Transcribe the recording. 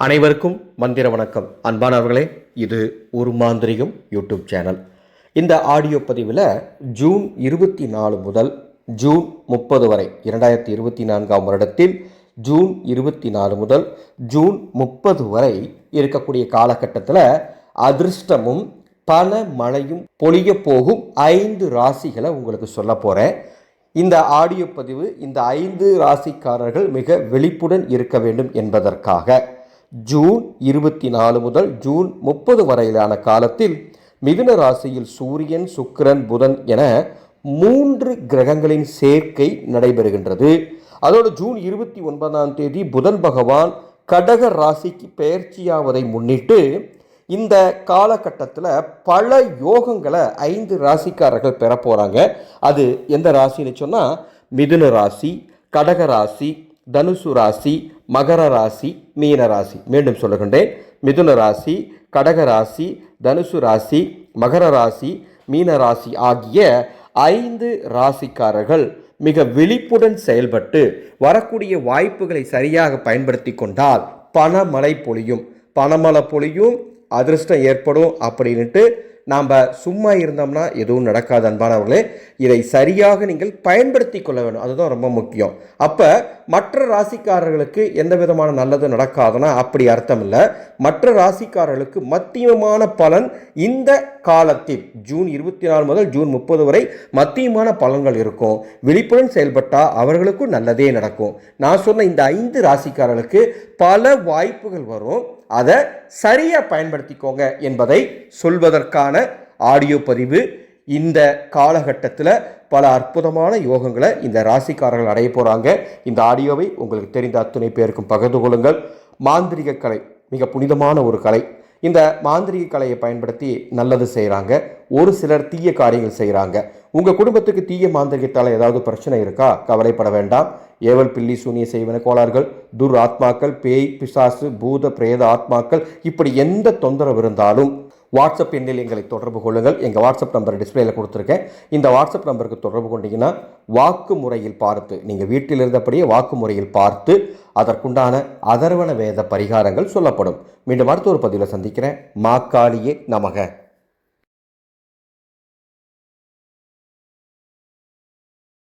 அனைவருக்கும் மந்திர வணக்கம். அன்பானவர்களே, இது ஒரு மாந்திரிகம் யூடியூப் சேனல். இந்த ஆடியோ பதிவில் ஜூன் 24 முதல் ஜூன் 30 வரை 2024ஆம் வருடத்தில் ஜூன் 24 முதல் ஜூன் 30 வரை இருக்கக்கூடிய காலகட்டத்தில் அதிர்ஷ்டமும் பண மழையும் பொழிய போகும் 5 ராசிகளை உங்களுக்கு சொல்ல போகிறேன். இந்த ஆடியோ பதிவு இந்த 5 ராசிக்காரர்கள் மிக விழிப்புடன் இருக்க வேண்டும் என்பதற்காக ஜூன் 24 முதல் ஜூன் 30 வரையிலான காலத்தில் மிதுன ராசியில் சூரியன், சுக்கிரன், புதன் என 3 கிரகங்களின் சேர்க்கை நடைபெறுகின்றது. அதோடு ஜூன் 29ஆம் தேதி புதன் பகவான் கடக ராசிக்கு பெயர்ச்சியாவதை முன்னிட்டு இந்த காலகட்டத்தில் பல யோகங்களை 5 ராசிக்காரர்கள் பெற போகிறாங்க. அது எந்த ராசின்னு சொன்னால் மிதுன ராசி, கடக ராசி, தனுசு ராசி, மகர ராசி, மீன ராசி. மீண்டும் சொல்லுகின்றேன், மிதுன ராசி, கடக ராசி, தனுசு ராசி, மகர ராசி, மீன ராசி ஆகிய 5 ராசிக்காரர்கள் மிக விழிப்புடன் செயல்பட்டு வரக்கூடிய வாய்ப்புகளை சரியாக பயன்படுத்தி கொண்டால் பணமழை பொழியும். பணமழை பொழியும், அதிர்ஷ்டம் ஏற்படும் அப்படின்ட்டு நாம் சும்மா இருந்தோம்னா எதுவும் நடக்காது. அன்பானவர்களே, இதை சரியாக நீங்கள் பயன்படுத்தி கொள்ள வேண்டும். அதுதான் ரொம்ப முக்கியம். அப்போ மற்ற ராசிக்காரர்களுக்கு எந்த விதமான நல்லது நடக்காதுன்னா அப்படி அர்த்தம் இல்லை. மற்ற ராசிக்காரர்களுக்கு மத்தியமான பலன் இந்த காலத்தில் ஜூன் 24 முதல் ஜூன் 30 வரை மத்தியமான பலன்கள் இருக்கும். விழிப்புடன் செயல்பட்டால் அவர்களுக்கும் நல்லதே நடக்கும். நான் சொன்ன இந்த 5 ராசிக்காரர்களுக்கு பல வாய்ப்புகள் வரும். அதை சரியாக பயன்படுத்திக்கோங்க என்பதை சொல்வதற்கான ஆடியோ பதிவு. இந்த காலகட்டத்தில் பல அற்புதமான யோகங்களை இந்த ராசிக்காரர்கள் அடைய போகிறாங்க. இந்த ஆடியோவை உங்களுக்கு தெரிந்த அத்துணை பேருக்கும் பகிர்ந்து கொள்ளுங்கள். மாந்திரிக கலை மிக புனிதமான ஒரு கலை. இந்த மாந்திரிக கலையை பயன்படுத்தி நல்லது செய்கிறாங்க. ஒரு சிலர் தீய காரியங்கள் செய்கிறாங்க. உங்கள் குடும்பத்துக்கு தீய மாந்திரிகத்தால் ஏதாவது பிரச்சனை இருக்கா? கவலைப்பட வேண்டாம். ஏவல், பில்லி, சூனிய செய்வன கோளாறுகள், துர் ஆத்மாக்கள், பேய், பிசாசு, பூத, பிரேத ஆத்மாக்கள் இப்படி எந்த தொந்தரவு இருந்தாலும் வாட்ஸ்அப் எண்ணில் எங்களை தொடர்பு கொள்ளுங்கள். எங்கள் வாட்ஸ்அப் நம்பர் டிஸ்பிளேல கொடுத்துருக்கேன். இந்த வாட்ஸ்அப் நம்பருக்கு தொடர்பு கொண்டீங்கன்னா வாக்கு முறையில் பார்த்து, நீங்கள் வீட்டில் இருந்தபடியே வாக்கு முறையில் பார்த்து அதற்குண்டான அதர்வன வேத பரிகாரங்கள் சொல்லப்படும். மீண்டும் அடுத்த ஒரு பதிவில் சந்திக்கிறேன். மாக்காளியே நமக.